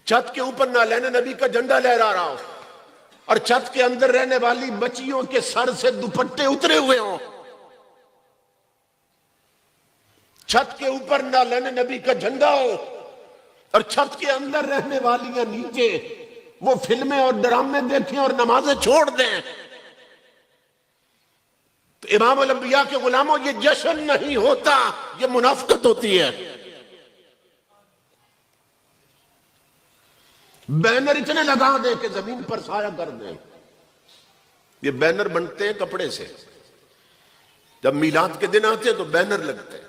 چھت کے اوپر نالین نبی کا جھنڈا لہرا رہا ہو اور چھت کے اندر رہنے والی بچیوں کے سر سے دوپٹے اترے ہوئے ہوں، چھت کے اوپر نالین نبی کا جھنڈا ہو اور چھت کے اندر رہنے والیاں نیچے وہ فلمیں اور ڈرامے دیکھیں اور نمازیں چھوڑ دیں، تو امام الانبیاء کے غلاموں یہ جشن نہیں ہوتا، یہ منافقت ہوتی ہے۔ بینر اتنے لگا دیں کہ زمین پر سایہ کر دیں۔ یہ بینر بنتے ہیں کپڑے سے، جب میلاد کے دن آتے ہیں تو بینر لگتے ہیں،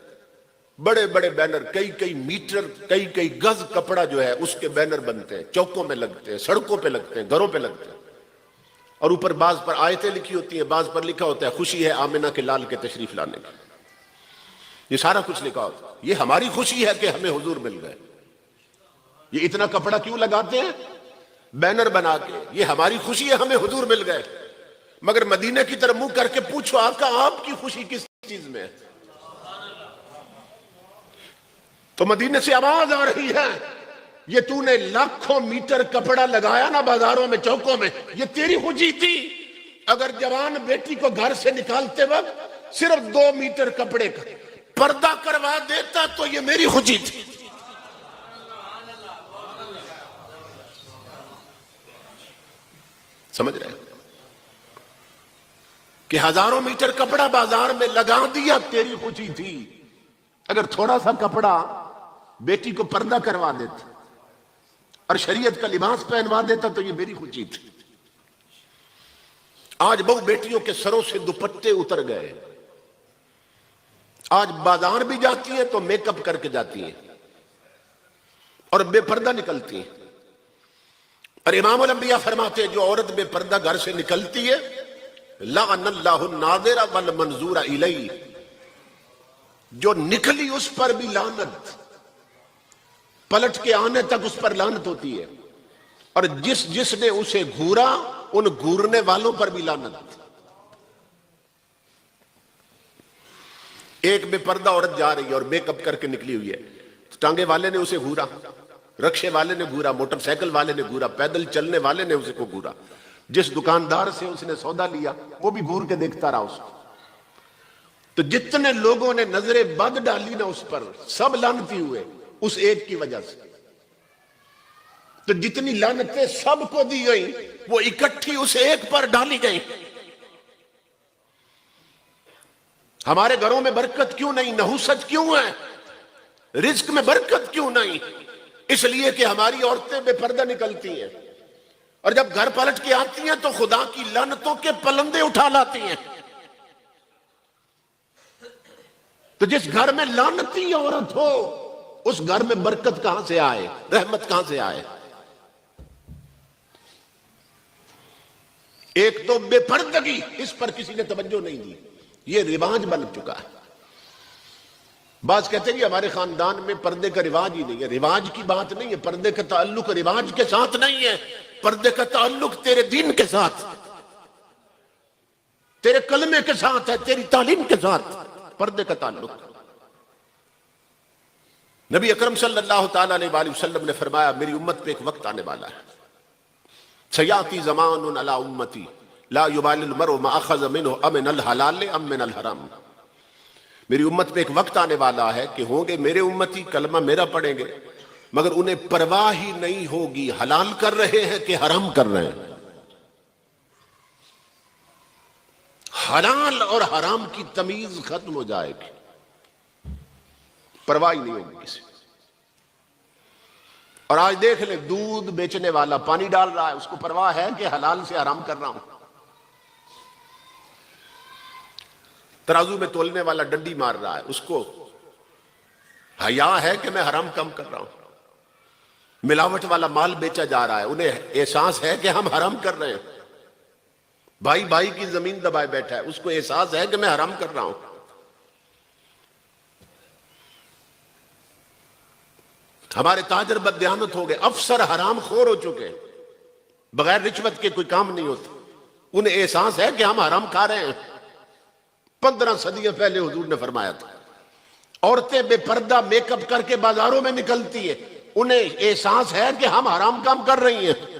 بڑے بڑے بینر، کئی میٹر کئی گز کپڑا جو ہے اس کے بینر بنتے ہیں، چوکوں میں لگتے ہیں، سڑکوں پہ لگتے ہیں، گھروں پہ لگتے ہیں، اور اوپر بعض پر آیتیں لکھی ہوتی ہیں، بعض پر لکھا ہوتا ہے خوشی ہے آمنہ کے لال کے تشریف لانے کی، یہ سارا کچھ لکھا ہوتا ہے۔ یہ ہماری خوشی ہے کہ ہمیں حضور مل گئے۔ یہ اتنا کپڑا کیوں لگاتے ہیں؟ بینر بنا کے، یہ ہماری خوشی ہے ہمیں حضور مل گئے۔ مگر مدینے کی طرف منہ کر کے پوچھو آقا آپ کی خوشی کس چیز میں ہے؟ تو مدینے سے آواز آ رہی ہے، یہ تو نے لاکھوں میٹر کپڑا لگایا نا بازاروں میں چوکوں میں، یہ تیری خوشی تھی۔ اگر جوان بیٹی کو گھر سے نکالتے وقت صرف 2 میٹر کپڑے کا پردہ کروا دیتا تو یہ میری خوشی تھی۔ سمجھ رہے ہیں کہ ہزاروں میٹر کپڑا بازار میں لگا دیا تیری خوشی تھی، اگر تھوڑا سا کپڑا بیٹی کو پردہ کروا دیتا اور شریعت کا لباس پہنوا دیتا تو یہ میری خوشی تھی۔ آج بہو بیٹیوں کے سروں سے دوپٹے اتر گئے، آج بازار بھی جاتی ہیں تو میک اپ کر کے جاتی ہیں اور بے پردہ نکلتی ہیں، اور امام الانبیاء فرماتے ہیں جو عورت بے پردہ گھر سے نکلتی ہے لعن اللہ الناظر والمنظور الیہ، جو نکلی اس پر بھی لعنت، پلٹ کے آنے تک اس پر لعنت ہوتی ہے، اور جس نے اسے گھورا ان گھورنے والوں پر بھی لعنت۔ ایک بے پردہ عورت جا رہی ہے اور میک اپ کر کے نکلی ہوئی ہے، ٹانگے والے نے اسے گھورا، رکشے والے نے گھورا، موٹر سائیکل والے نے گھورا، پیدل چلنے والے نے اسے کو گھورا، جس دکاندار سے اس نے سودا لیا وہ بھی گھور کے دیکھتا رہا اس کو۔ تو جتنے لوگوں نے نظر بد ڈالی نا اس پر، سب لعنتی ہوئے اس ایک کی وجہ سے۔ تو جتنی لعنتیں سب کو دی گئیں وہ اکٹھی اس ایک پر ڈالی گئیں۔ ہمارے گھروں میں برکت کیوں نہیں؟ نحوست کیوں ہے؟ رزق میں برکت کیوں نہیں؟ اس لیے کہ ہماری عورتیں بے پردہ نکلتی ہیں، اور جب گھر پلٹ کے آتی ہیں تو خدا کی لعنتوں کے پلندے اٹھا لاتی ہیں۔ تو جس گھر میں لعنتی عورت ہو اس گھر میں برکت کہاں سے آئے؟ رحمت کہاں سے آئے؟ ایک تو بے پردگی، اس پر کسی نے توجہ نہیں دی، یہ رواج بن چکا ہے۔ بعض کہتے ہیں کہ ہمارے خاندان میں پردے کا رواج ہی نہیں ہے۔ رواج کی بات نہیں ہے، پردے کا تعلق رواج کے ساتھ نہیں ہے، پردے کا تعلق تیرے دین کے ساتھ، تیرے کلمے کے ساتھ ہے، تیری تعلیم کے ساتھ پردے کا تعلق۔ نبی اکرم صلی اللہ تعالیٰ علیہ وآلہ وسلم نے فرمایا میری امت پہ ایک وقت آنے والا ہے، سیاتی زمان علی امتی لا یبالی المرء ما اخذ منہ امن الحلال ام من الحرام۔ میری امت پہ ایک وقت آنے والا ہے کہ ہوں گے میرے امتی کلمہ میرا پڑھیں گے مگر انہیں پرواہ ہی نہیں ہوگی حلال کر رہے ہیں کہ حرام کر رہے ہیں۔ حلال اور حرام کی تمیز ختم ہو جائے گی، پرواہ ہی نہیں ہوگی کسی۔ اور آج دیکھ لیں دودھ بیچنے والا پانی ڈال رہا ہے، اس کو پرواہ ہے کہ حلال سے حرام کر رہا ہوں۔ ترازو میں تولنے والا ڈنڈی مار رہا ہے، اس کو حیا ہے کہ میں حرام کم کر رہا ہوں۔ ملاوٹ والا مال بیچا جا رہا ہے، انہیں احساس ہے کہ ہم حرام کر رہے ہیں۔ بھائی بھائی کی زمین دبائے بیٹھا ہے، اس کو احساس ہے کہ میں حرام کر رہا ہوں۔ ہمارے تاجر بددیانت ہو گئے، افسر حرام خور ہو چکے، بغیر رشوت کے کوئی کام نہیں ہوتا، انہیں احساس ہے کہ ہم حرام کھا رہے ہیں۔ 15 صدیاں پہلے حضور نے فرمایا تھا عورتیں بے پردہ میک اپ کر کے بازاروں میں نکلتی ہے انہیں احساس ہے کہ ہم حرام کام کر رہی ہیں،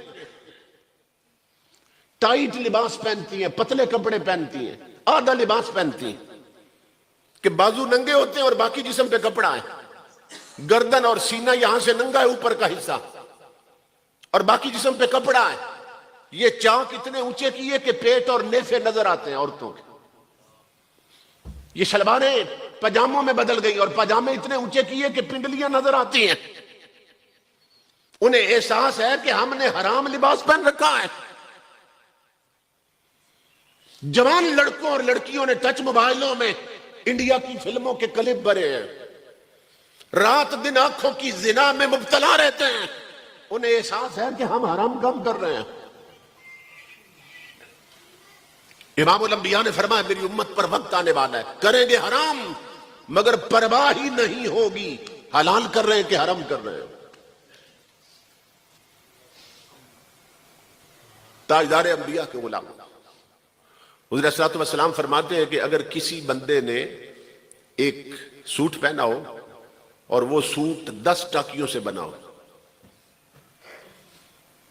ٹائٹ لباس پہنتی ہیں، پتلے کپڑے پہنتی ہیں، آدھا لباس پہنتی ہیں کہ بازو ننگے ہوتے ہیں اور باقی جسم پہ کپڑا ہے، گردن اور سینہ یہاں سے ننگا ہے اوپر کا حصہ اور باقی جسم پہ کپڑا ہے. یہ چاک اتنے اونچے کیے کہ پیٹ اور نیفے نظر آتے ہیں عورتوں کے. یہ شلواریں پاجاموں میں بدل گئی اور پاجامے اتنے اونچے کیے کہ پنڈلیاں نظر آتی ہیں. انہیں احساس ہے کہ ہم نے حرام لباس پہن رکھا ہے. جوان لڑکوں اور لڑکیوں نے ٹچ موبائلوں میں انڈیا کی فلموں کے کلپ بھرے ہیں، رات دن آنکھوں کی زنا میں مبتلا رہتے ہیں. انہیں احساس ہے کہ ہم حرام کام کر رہے ہیں. امام الانبیاء نے فرمایا میری امت پر وقت آنے والا ہے کریں گے حرام مگر پرواہ ہی نہیں ہوگی حلال کر رہے ہیں کہ حرام کر رہے ہیں. تاجدار انبیاء کے غلام حضور صلی اللہ علیہ وسلم فرماتے ہیں کہ اگر کسی بندے نے ایک سوٹ پہنا ہو اور وہ سوٹ 10 ٹاکیوں سے بنا ہو،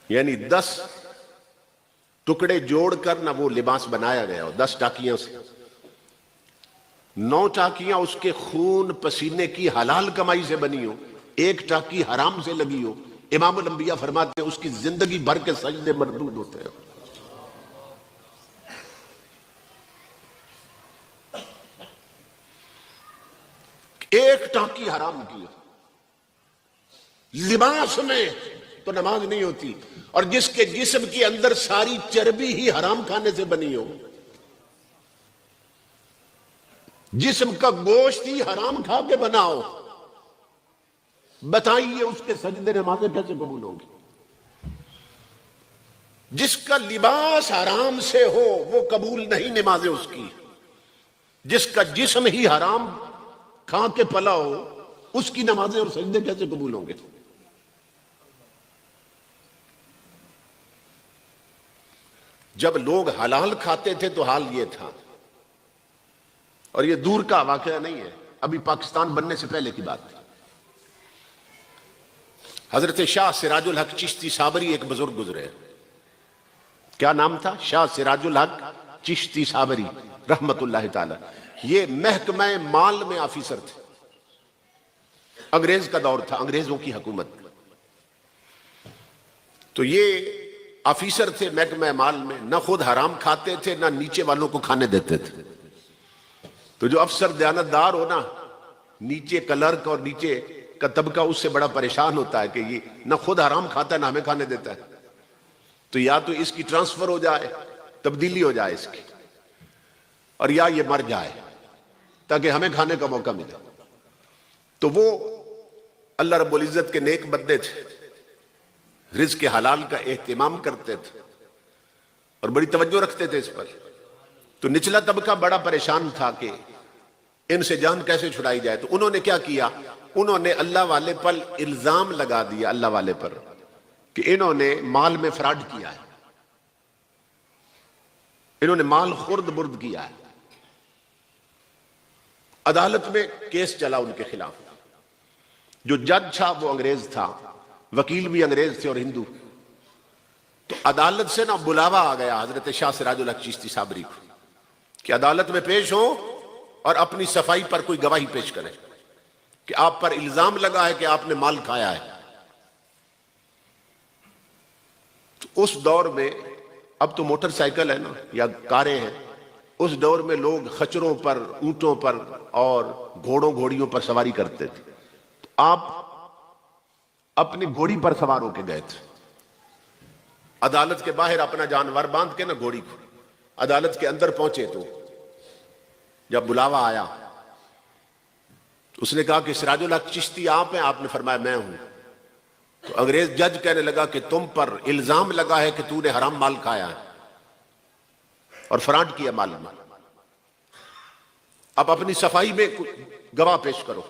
یعنی 10 ٹکڑے جوڑ کر نہ وہ لباس بنایا گیا ہو 10 ٹاکیوں سے، 9 ٹاکیاں اس کے خون پسینے کی حلال کمائی سے بنی ہو، 1 ٹاکی حرام سے لگی ہو، امام الانبیاء فرماتے ہیں اس کی زندگی بھر کے سجدے مردود ہوتے ہیں. ایک ٹاکی حرام کی لباس میں تو نماز نہیں ہوتی، اور جس کے جسم کے اندر ساری چربی ہی حرام کھانے سے بنی ہو، جسم کا گوشت ہی حرام کھا کے بنا ہو، بتائیے اس کے سجدے نمازیں کیسے قبول ہوں گی؟ جس کا لباس حرام سے ہو وہ قبول نہیں نمازیں اس کی. جس کا جسم ہی حرام کھا کے پلا ہو اس کی نمازیں اور سجدے کیسے قبول ہوں گے؟ جب لوگ حلال کھاتے تھے تو حال یہ تھا، اور یہ دور کا واقعہ نہیں ہے، ابھی پاکستان بننے سے پہلے کی بات تھی. حضرت شاہ سراج الحق چشتی صابری ایک بزرگ گزرے. کیا نام تھا؟ شاہ سراج الحق چشتی صابری رحمت اللہ تعالی. یہ محکمہ مال میں آفیسر تھے. انگریز کا دور تھا، انگریزوں کی حکومت. تو یہ آفیسر تھے محکمہ مال میں، نہ خود حرام کھاتے تھے نہ نیچے والوں کو کھانے دیتے تھے. تو جو افسر دیانتدار ہو نا، نیچے کلرک اور نیچے کا طبقہ اس سے بڑا پریشان ہوتا ہے کہ یہ نہ خود حرام کھاتا ہے نہ ہمیں کھانے دیتا ہے. تو یا تو اس کی ٹرانسفر ہو جائے، تبدیلی ہو جائے اس کی، اور یا یہ مر جائے تاکہ ہمیں کھانے کا موقع ملے. تو وہ اللہ رب العزت کے نیک بندے تھے، رزق حلال کا اہتمام کرتے تھے اور بڑی توجہ رکھتے تھے اس پر. تو نچلا طبقہ بڑا پریشان تھا کہ ان سے جان کیسے چھڑائی جائے. تو انہوں نے کیا کیا؟ انہوں نے اللہ والے پر الزام لگا دیا، اللہ والے پر، کہ انہوں نے مال میں فراڈ کیا ہے، انہوں نے مال خرد برد کیا ہے. عدالت میں کیس چلا ان کے خلاف. جو جج تھا وہ انگریز تھا، وکیل بھی انگریز تھے اور ہندو. تو عدالت سے نا بلاوا آ گیا حضرت شاہ سراج الحق چشتی صابری کو کہ عدالت میں پیش ہو اور اپنی صفائی پر کوئی گواہی پیش کریں کہ آپ پر الزام لگا ہے کہ آپ نے مال کھایا ہے. تو اس دور میں، اب تو موٹر سائیکل ہے نا یا کاریں ہیں، اس دور میں لوگ خچروں پر، اونٹوں پر اور گھوڑوں گھوڑیوں پر سواری کرتے تھے. تو آپ اپنی گھوڑی پر سوار ہو کے گئے تھے عدالت کے باہر، اپنا جانور باندھ کے نا گھوڑی کو. عدالت کے اندر پہنچے تو جب بلاوا آیا تو اس نے کہا کہ سراج الحق چشتی آپ ہیں؟ آپ نے فرمایا میں ہوں. تو انگریز جج کہنے لگا کہ تم پر الزام لگا ہے کہ تو نے حرام مال کھایا ہے اور فراڈ کیا مال میں، اب اپنی صفائی میں گواہ پیش کرو.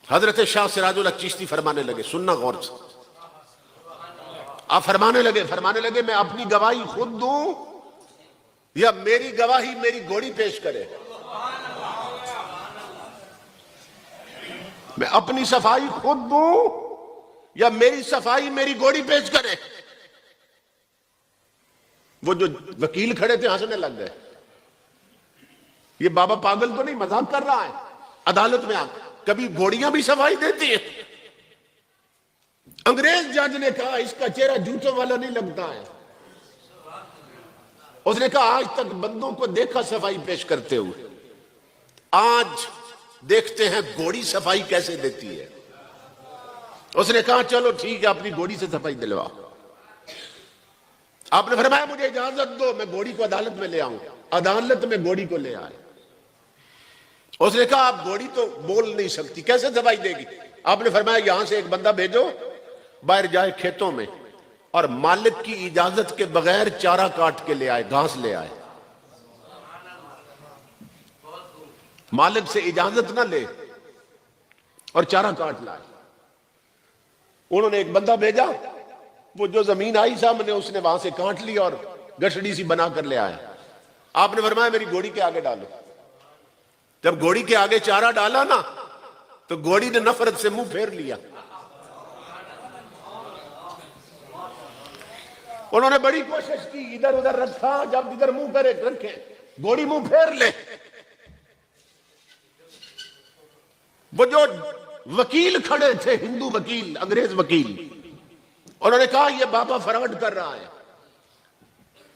حضرت شاہ سراج الحق چشتی فرمانے لگے، سننا غور سے، آپ فرمانے لگے میں اپنی گواہی خود دوں یا میری گواہی میری گھوڑی پیش کرے؟ میں اپنی صفائی خود دوں یا میری صفائی میری گھوڑی پیش کرے؟ وہ جو وکیل کھڑے تھے ہنسنے لگ گئے. یہ بابا پاگل تو نہیں مذاق کر رہا ہے؟ عدالت میں کبھی گھوڑیاں بھی صفائی دیتی ہیں؟ انگریز جج نے کہا اس کا چہرہ جوتوں والا نہیں لگتا ہے. اس نے کہا آج تک بندوں کو دیکھا صفائی پیش کرتے ہوئے، آج دیکھتے ہیں گھوڑی صفائی کیسے دیتی ہے. اس نے کہا چلو ٹھیک ہے اپنی گھوڑی سے صفائی دلوا. آپ نے فرمایا مجھے اجازت دو میں گھوڑی کو عدالت میں لے آؤں. عدالت میں گھوڑی کو لے آئے. اس نے کہا آپ گھوڑی تو بول نہیں سکتی، کیسے صفائی دے گی؟ آپ نے فرمایا یہاں سے ایک بندہ بھیجو، باہر جائے کھیتوں میں اور مالک کی اجازت کے بغیر چارہ کاٹ کے لے آئے، گھاس لے آئے. مالک سے اجازت نہ لے اور چارہ کاٹ لائے. انہوں نے ایک بندہ بھیجا، وہ جو زمین آئی سامنے اس نے وہاں سے کاٹ لی اور گشڑی سی بنا کر لے آئے. آپ نے فرمایا میری گھوڑی کے آگے ڈالو. جب گھوڑی کے آگے چارہ ڈالا نا تو گھوڑی نے نفرت سے منہ پھیر لیا. انہوں نے بڑی کوشش کی، ادھر ادھر رکھا، جب ادھر منہ کرے رکھے گھوڑی منہ پھیر لے. وہ جو وکیل کھڑے تھے، ہندو وکیل، انگریز وکیل، انہوں نے کہا یہ بابا فراڈ کر رہا ہے،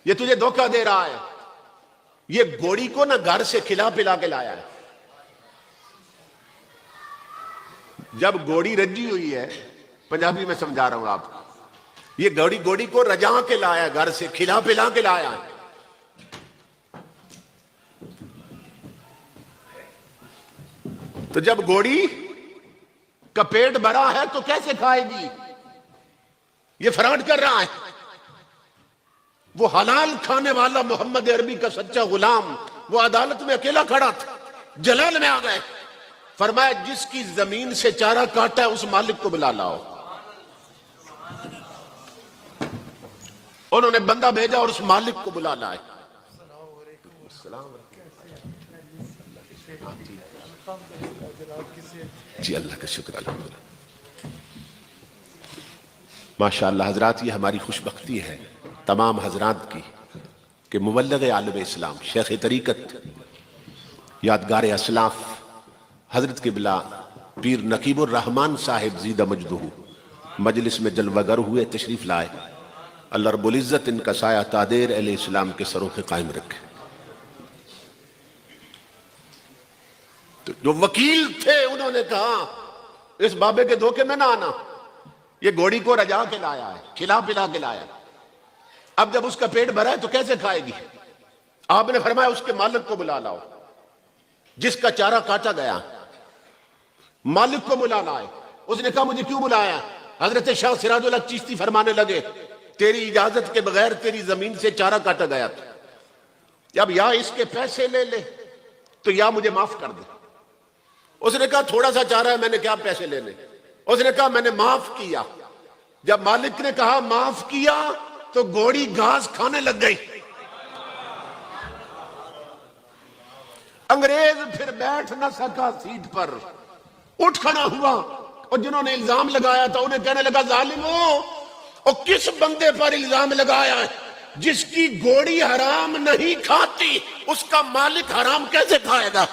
یہ تجھے دھوکہ دے رہا ہے، یہ گھوڑی کو نہ گھر سے کھلا پلا کے لایا ہے. جب گھوڑی رجی ہوئی ہے، پنجابی میں سمجھا رہا ہوں آپ کو، یہ گھوڑی کو رجا کے لایا، گھر سے کھلا پلا کے لایا ہے. تو جب گھوڑی کا پیٹ بھرا ہے تو کیسے کھائے گی؟ یہ فراڈ کر رہا ہے. وہ حلال کھانے والا محمد عربی کا سچا غلام وہ عدالت میں اکیلا کھڑا تھا. جلال میں آ گئے، فرمایا جس کی زمین سے چارہ کاٹا ہے اس مالک کو بلا لاؤ. انہوں نے بندہ بھیجا اور اس مالک کو بلا لائے. جی اللہ کا شکر الحمدللہ. ماشاءاللہ حضرات، یہ ہماری خوش بختی ہے تمام حضرات کی کہ مبلغ عالم اسلام، شیخ طریقت، یادگار اسلاف حضرت قبلہ پیر نقیب الرحمن صاحب زیدہ مجدہ مجلس میں جلوہ گر ہوئے، تشریف لائے. اللہ رب العزت ان کا سایہ تادیر اہل اسلام کے سروں پہ قائم رکھے. تو جو وکیل تھے انہوں نے کہا اس بابے کے دھوکے میں نہ آنا، یہ گھوڑی کو رجا کے لایا ہے، کھلا پلا کے لایا. اب جب اس کا پیٹ بھرا ہے تو کیسے کھائے گی؟ آپ نے فرمایا اس کے مالک کو بلا لاؤ، جس کا چارہ کاٹا گیا مالک کو بلا لائے. اس نے کہا مجھے کیوں بلایا؟ حضرت شاہ سراج الحق چشتی فرمانے لگے تیری اجازت کے بغیر تیری زمین سے چارہ کاٹا گیا تھا، اب یا اس کے پیسے لے لے تو یا مجھے معاف کر دے. اس نے کہا تھوڑا سا چارہ ہے، میں نے کیا پیسے لینے. اس نے کہا میں نے معاف کیا. جب مالک نے کہا معاف کیا تو گھوڑی گھاس کھانے لگ گئی. انگریز پھر بیٹھ نہ سکا سیٹ پر، اٹھ کھڑا ہوا اور جنہوں نے الزام لگایا تھا انہیں کہنے لگا ظالموں، اور کس بندے پر الزام لگایا ہے؟ جس کی گھوڑی حرام نہیں کھاتی اس کا مالک حرام کیسے کھائے گا؟